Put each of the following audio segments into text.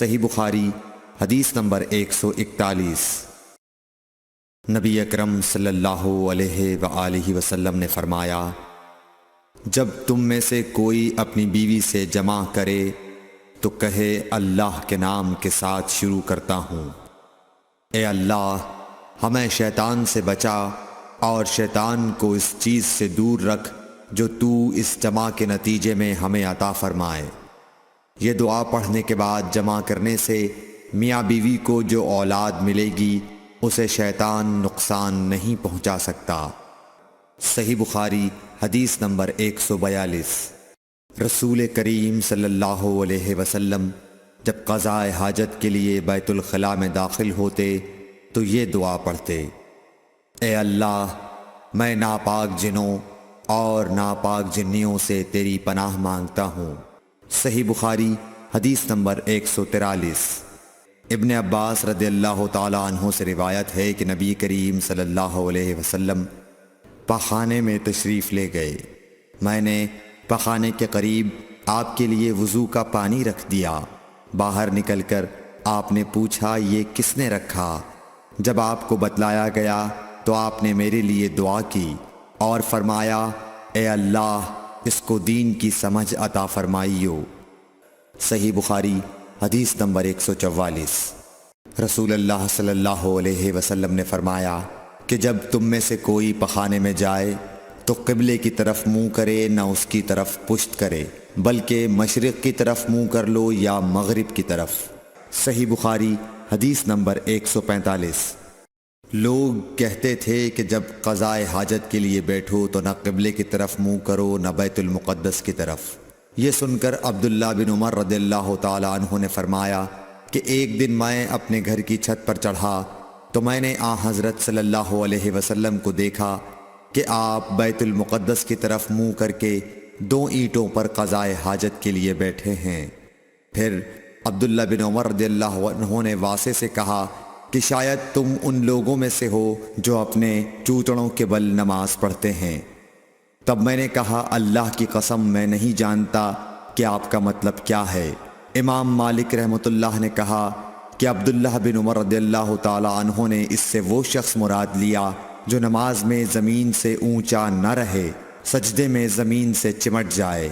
صحیح بخاری حدیث نمبر 141۔ نبی اکرم صلی اللہ علیہ وآلہ وسلم نے فرمایا، جب تم میں سے کوئی اپنی بیوی سے جمع کرے تو کہے اللہ کے نام کے ساتھ شروع کرتا ہوں، اے اللہ ہمیں شیطان سے بچا اور شیطان کو اس چیز سے دور رکھ جو تو اس جمع کے نتیجے میں ہمیں عطا فرمائے۔ یہ دعا پڑھنے کے بعد جمع کرنے سے میاں بیوی کو جو اولاد ملے گی اسے شیطان نقصان نہیں پہنچا سکتا۔ صحیح بخاری حدیث نمبر 142۔ رسول کریم صلی اللہ علیہ وسلم جب قضاء حاجت کے لیے بیت الخلاء میں داخل ہوتے تو یہ دعا پڑھتے، اے اللہ میں ناپاک جنوں اور ناپاک جنیوں سے تیری پناہ مانگتا ہوں۔ صحیح بخاری حدیث نمبر 143۔ ابن عباس رضی اللہ تعالی عنہ سے روایت ہے کہ نبی کریم صلی اللہ علیہ وسلم پخانے میں تشریف لے گئے۔ میں نے پخانے کے قریب آپ کے لیے وضو کا پانی رکھ دیا۔ باہر نکل کر آپ نے پوچھا یہ کس نے رکھا؟ جب آپ کو بتلایا گیا تو آپ نے میرے لیے دعا کی اور فرمایا، اے اللہ اس کو دین کی سمجھ عطا فرمائیو۔ صحیح بخاری حدیث نمبر 144۔ رسول اللہ صلی اللہ علیہ وسلم نے فرمایا کہ جب تم میں سے کوئی پخانے میں جائے تو قبلے کی طرف منہ کرے نہ اس کی طرف پشت کرے، بلکہ مشرق کی طرف منہ کر لو یا مغرب کی طرف۔ صحیح بخاری حدیث نمبر 145۔ لوگ کہتے تھے کہ جب قضاء حاجت کے لیے بیٹھو تو نہ قبلے کی طرف منہ کرو نہ بیت المقدس کی طرف۔ یہ سن کر عبداللہ بن عمر رضی اللہ تعالی عنہ نے فرمایا کہ ایک دن میں اپنے گھر کی چھت پر چڑھا تو میں نے حضرت صلی اللہ علیہ وسلم کو دیکھا کہ آپ بیت المقدس کی طرف منہ کر کے 2 اینٹوں پر قضاء حاجت کے لیے بیٹھے ہیں۔ پھر عبداللہ بن عمر رضی اللہ عنہ نے واسع سے کہا کہ شاید تم ان لوگوں میں سے ہو جو اپنے چوتڑوں کے بل نماز پڑھتے ہیں۔ تب میں نے کہا اللہ کی قسم میں نہیں جانتا کہ آپ کا مطلب کیا ہے۔ امام مالک رحمۃ اللہ نے کہا کہ عبداللہ بن عمر رضی اللہ تعالی عنہ نے اس سے وہ شخص مراد لیا جو نماز میں زمین سے اونچا نہ رہے، سجدے میں زمین سے چمٹ جائے۔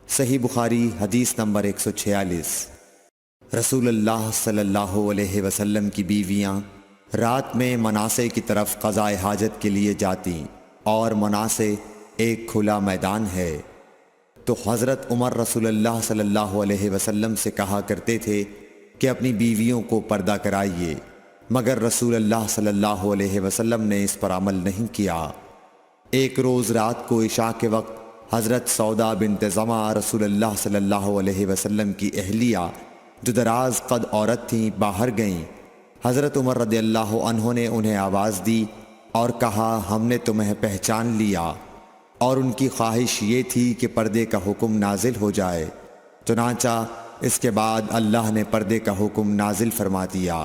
صحیح بخاری حدیث نمبر 146۔ رسول اللہ صلی اللہ علیہ وسلم کی بیویاں رات میں مناصے کی طرف قضاء حاجت کے لیے جاتیں، اور مناصے ایک کھلا میدان ہے، تو حضرت عمر رسول اللہ صلی اللہ علیہ وسلم سے کہا کرتے تھے کہ اپنی بیویوں کو پردہ کرائیے، مگر رسول اللہ صلی اللہ علیہ وسلم نے اس پر عمل نہیں کیا۔ ایک روز رات کو عشاء کے وقت حضرت سودا بنت زمعہ رسول اللہ صلی اللہ علیہ وسلم کی اہلیہ جو دراز قد عورت تھیں باہر گئیں۔ حضرت عمر رضی اللہ عنہ نے انہیں آواز دی اور کہا ہم نے تمہیں پہچان لیا، اور ان کی خواہش یہ تھی کہ پردے کا حکم نازل ہو جائے، چنانچہ اس کے بعد اللہ نے پردے کا حکم نازل فرما دیا۔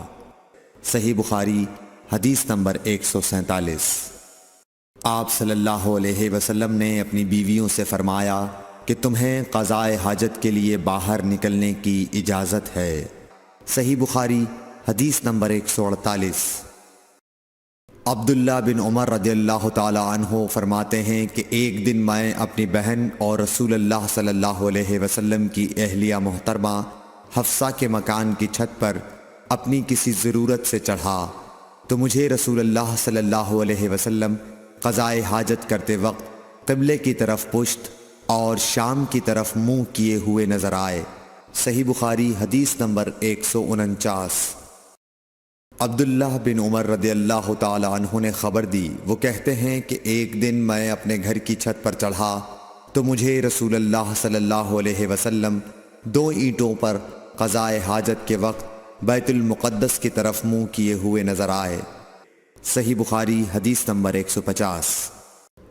صحیح بخاری حدیث نمبر 147۔ آپ صلی اللہ علیہ وسلم نے اپنی بیویوں سے فرمایا کہ تمہیں قضاء حاجت کے لیے باہر نکلنے کی اجازت ہے۔ صحیح بخاری حدیث نمبر 148۔ عبداللہ بن عمر رضی اللہ تعالی عنہ فرماتے ہیں کہ ایک دن میں اپنی بہن اور رسول اللہ صلی اللہ علیہ وسلم کی اہلیہ محترمہ حفصہ کے مکان کی چھت پر اپنی کسی ضرورت سے چڑھا تو مجھے رسول اللہ صلی اللہ علیہ وسلم قضاء حاجت کرتے وقت قبلے کی طرف پشت اور شام کی طرف منہ کیے ہوئے نظر آئے۔ صحیح بخاری حدیث نمبر 149۔ عبداللہ بن عمر رضی اللہ تعالی عنہ نے خبر دی، وہ کہتے ہیں کہ ایک دن میں اپنے گھر کی چھت پر چڑھا تو مجھے رسول اللہ صلی اللہ علیہ وسلم 2 اینٹوں پر قضاء حاجت کے وقت بیت المقدس کی طرف منہ کیے ہوئے نظر آئے۔ صحیح بخاری حدیث نمبر 150۔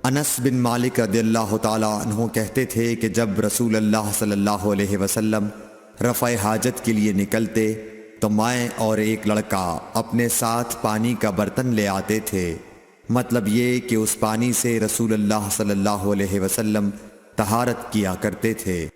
انس بن مالک رضی اللہ تعالی عنہ کہتے تھے کہ جب رسول اللہ صلی اللہ علیہ وسلم رفع حاجت کے لیے نکلتے تو میں اور ایک لڑکا اپنے ساتھ پانی کا برتن لے آتے تھے، مطلب یہ کہ اس پانی سے رسول اللہ صلی اللہ علیہ وسلم طہارت کیا کرتے تھے۔